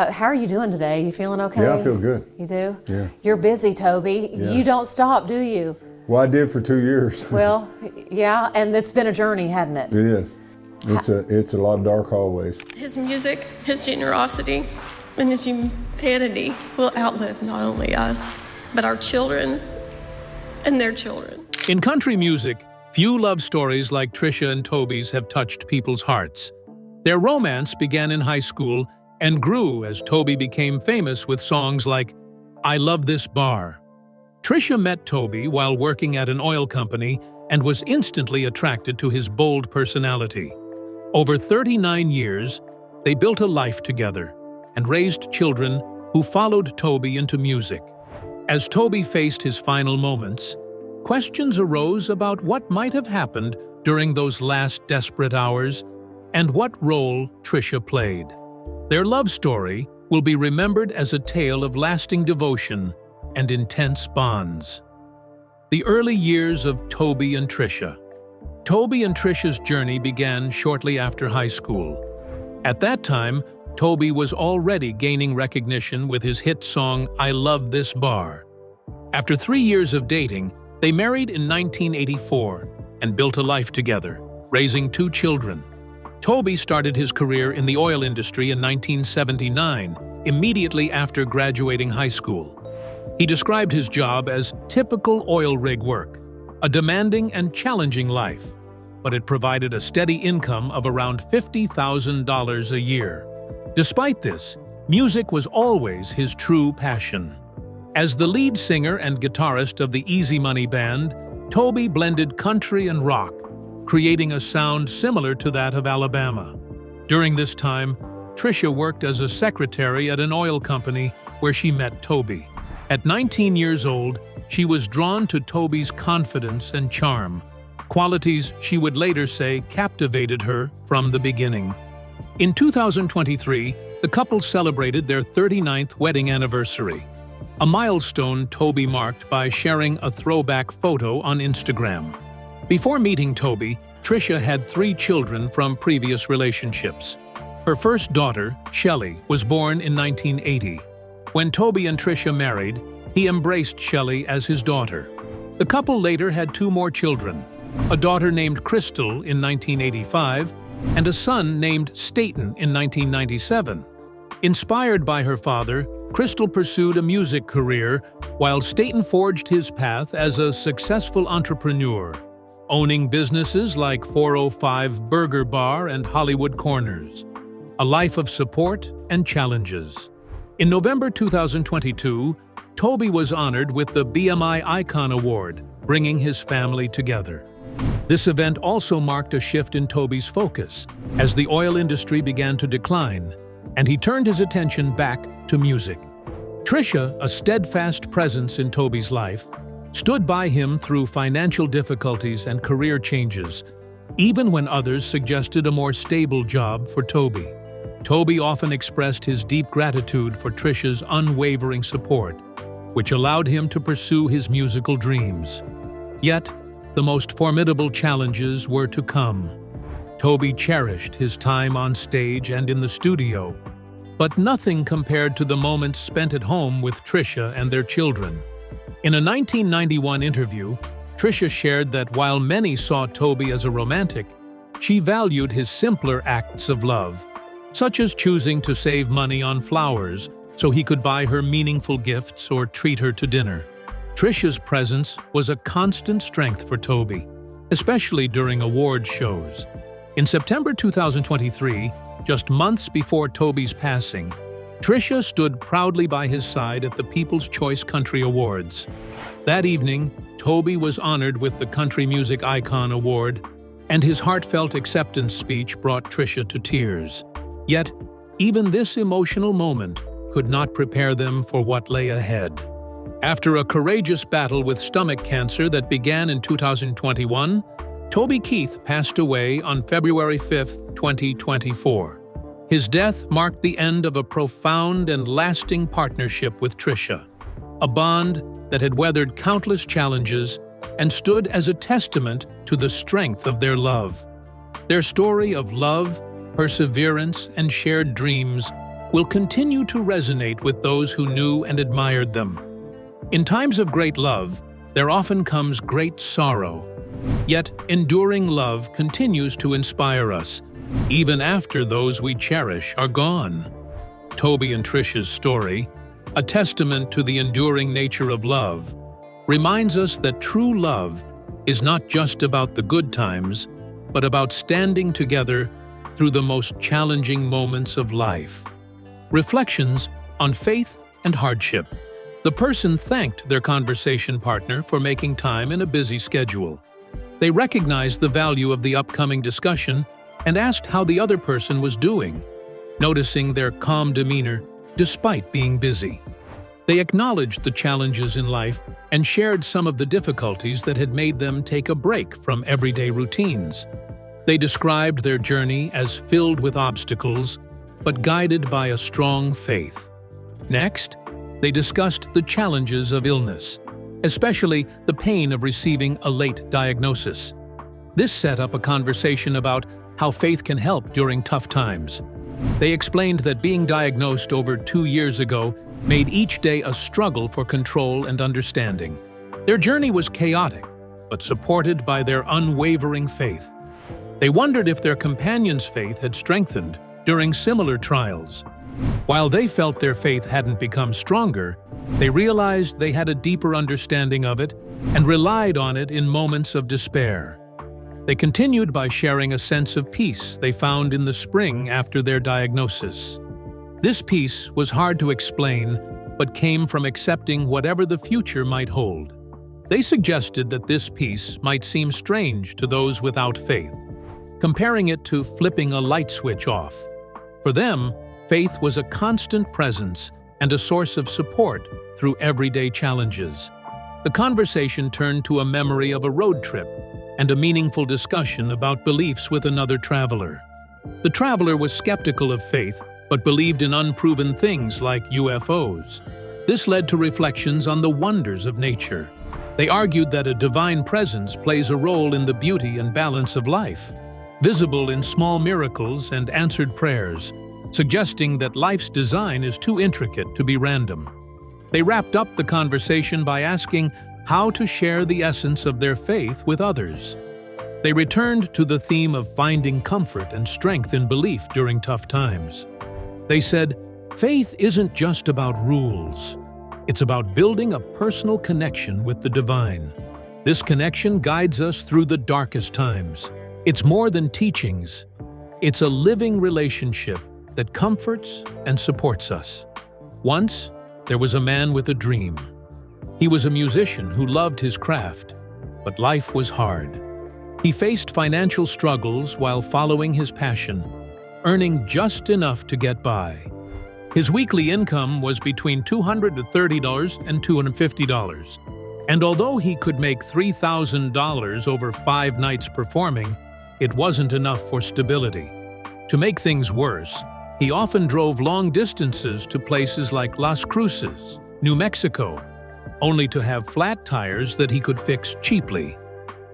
How are you doing today? You feeling okay? Yeah, I feel good. You do? Yeah. You're busy, Toby. Yeah. You don't stop, do you? Well, I did for 2 years. Well, yeah, and it's been a journey, hasn't it? It is. It's a lot of dark hallways. His music, his generosity, and his humanity will outlive not only us, but our children and their children. In country music, few love stories like Tricia and Toby's have touched people's hearts. Their romance began in high school and grew as Toby became famous with songs like "I Love This Bar." Tricia met Toby while working at an oil company and was instantly attracted to his bold personality. Over 39 years, they built a life together and raised children who followed Toby into music. As Toby faced his final moments, questions arose about what might have happened during those last desperate hours and what role Tricia played. Their love story will be remembered as a tale of lasting devotion and intense bonds. The early years of Toby and Tricia. Toby and Tricia's journey began shortly after high school. At that time, Toby was already gaining recognition with his hit song, "I Love This Bar." After 3 years of dating, they married in 1984 and built a life together, raising 2 children. Toby started his career in the oil industry in 1979, immediately after graduating high school. He described his job as typical oil rig work, a demanding and challenging life, but it provided a steady income of around $50,000 a year. Despite this, music was always his true passion. As the lead singer and guitarist of the Easy Money Band, Toby blended country and rock, creating a sound similar to that of Alabama. During this time, Tricia worked as a secretary at an oil company where she met Toby. At 19 years old, she was drawn to Toby's confidence and charm, qualities she would later say captivated her from the beginning. In 2023, the couple celebrated their 39th wedding anniversary, a milestone Toby marked by sharing a throwback photo on Instagram. Before meeting Toby, Tricia had 3 children from previous relationships. Her first daughter, Shelley, was born in 1980. When Toby and Tricia married, he embraced Shelley as his daughter. The couple later had 2 more children, a daughter named Crystal in 1985 and a son named Staten in 1997. Inspired by her father, Crystal pursued a music career while Staten forged his path as a successful entrepreneur, owning businesses like 405 Burger Bar and Hollywood Corners. A life of support and challenges. In November 2022, Toby was honored with the BMI Icon Award, bringing his family together. This event also marked a shift in Toby's focus as the oil industry began to decline, and he turned his attention back to music. Tricia, a steadfast presence in Toby's life, stood by him through financial difficulties and career changes, even when others suggested a more stable job for Toby. Toby often expressed his deep gratitude for Tricia's unwavering support, which allowed him to pursue his musical dreams. Yet, the most formidable challenges were to come. Toby cherished his time on stage and in the studio, but nothing compared to the moments spent at home with Tricia and their children. In a 1991 interview, Tricia shared that while many saw Toby as a romantic, she valued his simpler acts of love, such as choosing to save money on flowers so he could buy her meaningful gifts or treat her to dinner. Tricia's presence was a constant strength for Toby, especially during award shows. In September 2023, just months before Toby's passing, Tricia stood proudly by his side at the People's Choice Country Awards. That evening, Toby was honored with the Country Music Icon Award, and his heartfelt acceptance speech brought Tricia to tears. Yet, even this emotional moment could not prepare them for what lay ahead. After a courageous battle with stomach cancer that began in 2021, Toby Keith passed away on February 5, 2024. His death marked the end of a profound and lasting partnership with Tricia, a bond that had weathered countless challenges and stood as a testament to the strength of their love. Their story of love, perseverance, and shared dreams will continue to resonate with those who knew and admired them. In times of great love, there often comes great sorrow. Yet, enduring love continues to inspire us, even after those we cherish are gone. Toby and Tricia's story, a testament to the enduring nature of love, reminds us that true love is not just about the good times, but about standing together through the most challenging moments of life. Reflections on faith and hardship. The person thanked their conversation partner for making time in a busy schedule. They recognized the value of the upcoming discussion and asked how the other person was doing, noticing their calm demeanor despite being busy. They acknowledged the challenges in life and shared some of the difficulties that had made them take a break from everyday routines. They described their journey as filled with obstacles, but guided by a strong faith. Next, they discussed the challenges of illness, especially the pain of receiving a late diagnosis. This set up a conversation about how faith can help during tough times. They explained that being diagnosed over 2 years ago made each day a struggle for control and understanding. Their journey was chaotic, but supported by their unwavering faith. They wondered if their companion's faith had strengthened during similar trials. While they felt their faith hadn't become stronger, they realized they had a deeper understanding of it and relied on it in moments of despair. They continued by sharing a sense of peace they found in the spring after their diagnosis. This peace was hard to explain, but came from accepting whatever the future might hold. They suggested that this peace might seem strange to those without faith, comparing it to flipping a light switch off. For them, faith was a constant presence and a source of support through everyday challenges. The conversation turned to a memory of a road trip and a meaningful discussion about beliefs with another traveler. The traveler was skeptical of faith, but believed in unproven things like UFOs. This led to reflections on the wonders of nature. They argued that a divine presence plays a role in the beauty and balance of life, visible in small miracles and answered prayers, suggesting that life's design is too intricate to be random. They wrapped up the conversation by asking how to share the essence of their faith with others. They returned to the theme of finding comfort and strength in belief during tough times. They said, "Faith isn't just about rules. It's about building a personal connection with the divine. This connection guides us through the darkest times. It's more than teachings. It's a living relationship that comforts and supports us." Once, there was a man with a dream. He was a musician who loved his craft, but life was hard. He faced financial struggles while following his passion, earning just enough to get by. His weekly income was between $230 and $250, and although he could make $3,000 over 5 nights performing, it wasn't enough for stability. To make things worse, he often drove long distances to places like Las Cruces, New Mexico, only to have flat tires that he could fix cheaply.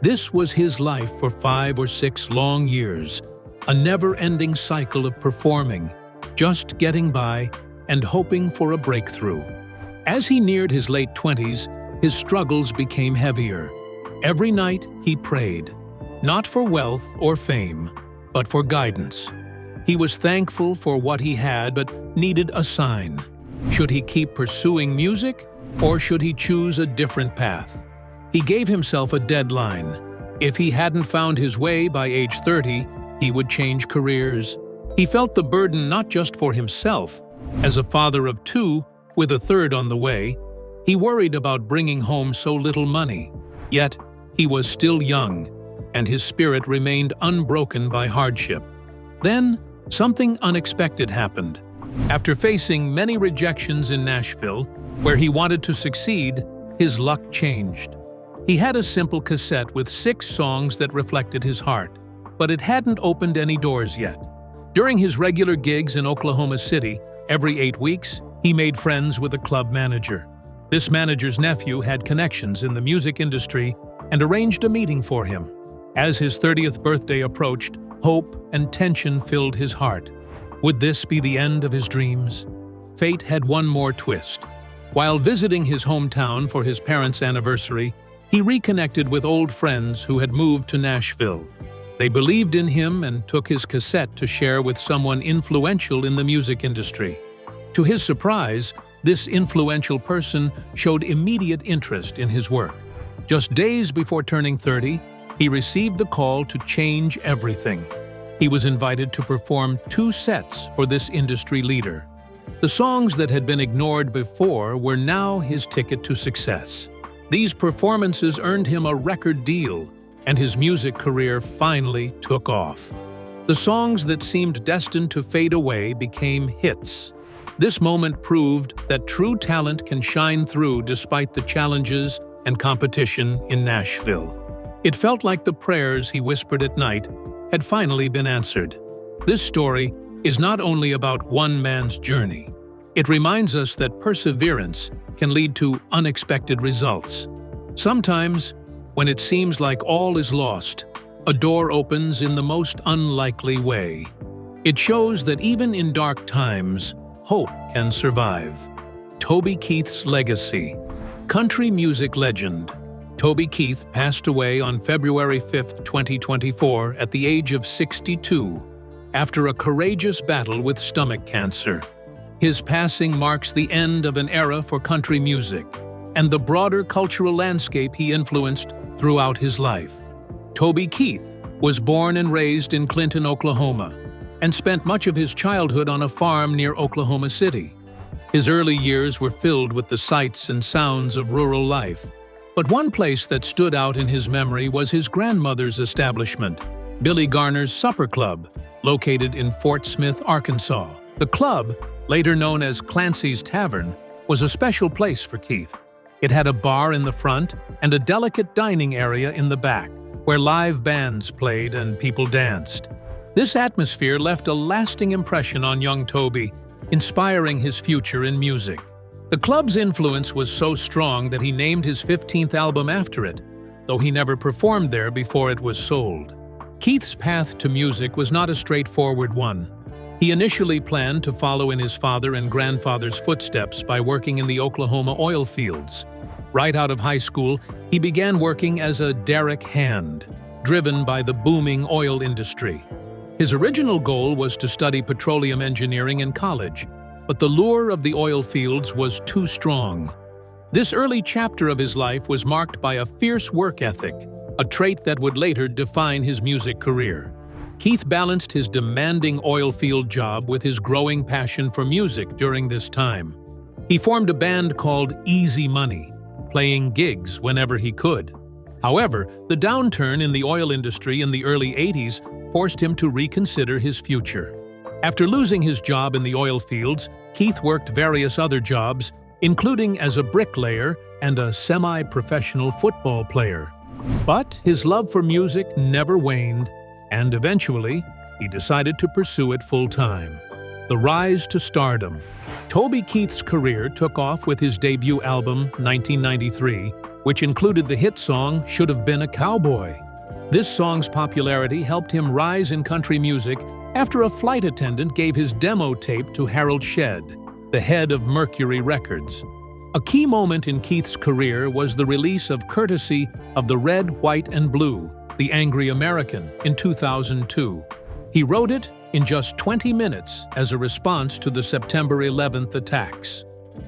This was his life for 5 or 6 long years, a never-ending cycle of performing, just getting by, and hoping for a breakthrough. As he neared his late 20s, his struggles became heavier. Every night he prayed, not for wealth or fame, but for guidance. He was thankful for what he had but needed a sign. Should he keep pursuing music, or should he choose a different path? He gave himself a deadline. If he hadn't found his way by age 30, he would change careers. He felt the burden not just for himself. As a father of 2, with a third on the way, he worried about bringing home so little money. Yet, he was still young, and his spirit remained unbroken by hardship. Then, something unexpected happened. After facing many rejections in Nashville, where he wanted to succeed, his luck changed. He had a simple cassette with 6 songs that reflected his heart, but it hadn't opened any doors yet. During his regular gigs in Oklahoma City, every 8 weeks, he made friends with a club manager. This manager's nephew had connections in the music industry and arranged a meeting for him. As his 30th birthday approached, hope and tension filled his heart. Would this be the end of his dreams? Fate had one more twist. While visiting his hometown for his parents' anniversary, he reconnected with old friends who had moved to Nashville. They believed in him and took his cassette to share with someone influential in the music industry. To his surprise, this influential person showed immediate interest in his work. Just days before turning 30, he received the call to change everything. He was invited to perform 2 sets for this industry leader. The songs that had been ignored before were now his ticket to success. These performances earned him a record deal, and his music career finally took off. The songs that seemed destined to fade away became hits. This moment proved that true talent can shine through despite the challenges and competition in Nashville. It felt like the prayers he whispered at night had finally been answered. This story is not only about one man's journey. It reminds us that perseverance can lead to unexpected results. Sometimes, when it seems like all is lost, a door opens in the most unlikely way. It shows that even in dark times, hope can survive. Toby Keith's legacy. Country music legend Toby Keith passed away on February 5, 2024, at the age of 62, after a courageous battle with stomach cancer. His passing marks the end of an era for country music and the broader cultural landscape he influenced throughout his life. Toby Keith was born and raised in Clinton, Oklahoma, and spent much of his childhood on a farm near Oklahoma City. His early years were filled with the sights and sounds of rural life. But one place that stood out in his memory was his grandmother's establishment, Billy Garner's Supper Club, located in Fort Smith, Arkansas. The club, later known as Clancy's Tavern, was a special place for Keith. It had a bar in the front and a delicate dining area in the back, where live bands played and people danced. This atmosphere left a lasting impression on young Toby, inspiring his future in music. The club's influence was so strong that he named his 15th album after it, though he never performed there before it was sold. Keith's path to music was not a straightforward one. He initially planned to follow in his father and grandfather's footsteps by working in the Oklahoma oil fields. Right out of high school, he began working as a derrick hand, driven by the booming oil industry. His original goal was to study petroleum engineering in college, but the lure of the oil fields was too strong. This early chapter of his life was marked by a fierce work ethic, a trait that would later define his music career. Keith balanced his demanding oil field job with his growing passion for music during this time. He formed a band called Easy Money, playing gigs whenever he could. However, the downturn in the oil industry in the early 80s forced him to reconsider his future. After losing his job in the oil fields, Keith worked various other jobs, including as a bricklayer and a semi-professional football player. But his love for music never waned, and eventually, he decided to pursue it full-time. The rise to stardom. Toby Keith's career took off with his debut album, 1993, which included the hit song Should Have Been a Cowboy. This song's popularity helped him rise in country music after a flight attendant gave his demo tape to Harold Shedd, the head of Mercury Records. A key moment in Keith's career was the release of Courtesy of the Red, White, and Blue, The Angry American, in 2002. He wrote it in just 20 minutes as a response to the September 11th attacks.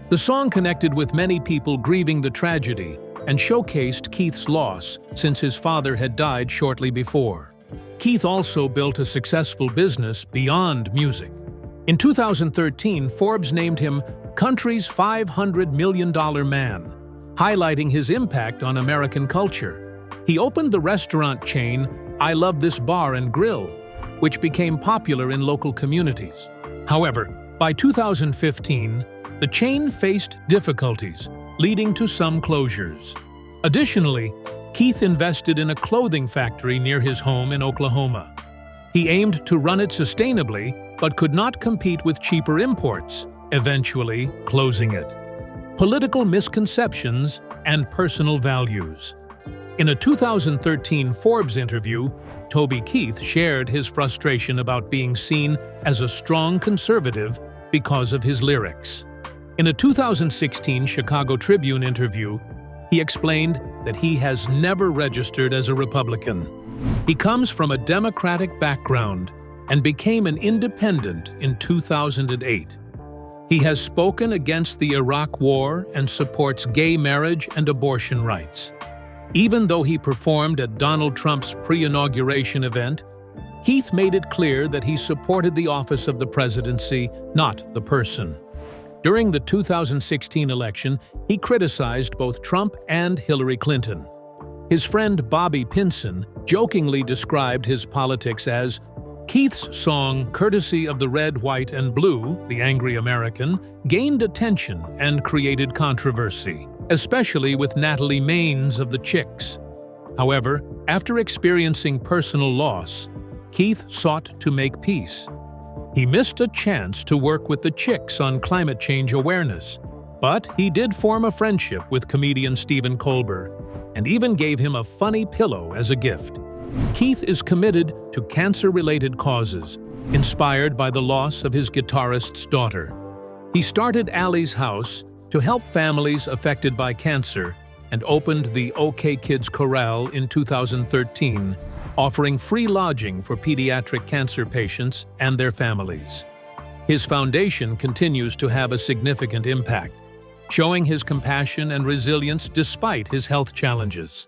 The song connected with many people grieving the tragedy and showcased Keith's loss since his father had died shortly before. Keith also built a successful business beyond music. In 2013, Forbes named him Country's $500 million man, highlighting his impact on American culture. He opened the restaurant chain I Love This Bar and Grill, which became popular in local communities. However, by 2015, the chain faced difficulties, leading to some closures. Additionally, Keith invested in a clothing factory near his home in Oklahoma. He aimed to run it sustainably, but could not compete with cheaper imports, eventually closing it. Political misconceptions and personal values. In a 2013 Forbes interview, Toby Keith shared his frustration about being seen as a strong conservative because of his lyrics. In a 2016 Chicago Tribune interview, he explained that he has never registered as a Republican. He comes from a Democratic background and became an independent in 2008. He has spoken against the Iraq War and supports gay marriage and abortion rights. Even though he performed at Donald Trump's pre-inauguration event, Keith made it clear that he supported the office of the presidency, not the person. During the 2016 election, he criticized both Trump and Hillary Clinton. His friend Bobby Pinson jokingly described his politics as, "Keith's song, courtesy of the Red, White, and Blue, the Angry American, gained attention and created controversy, especially with Natalie Maines of the Chicks." However, after experiencing personal loss, Keith sought to make peace. He missed a chance to work with the Chicks on climate change awareness, but he did form a friendship with comedian Stephen Colbert and even gave him a funny pillow as a gift. Keith is committed to cancer-related causes, inspired by the loss of his guitarist's daughter. He started Allie's House to help families affected by cancer and opened the OK Kids Corral in 2013, offering free lodging for pediatric cancer patients and their families. His foundation continues to have a significant impact, showing his compassion and resilience despite his health challenges.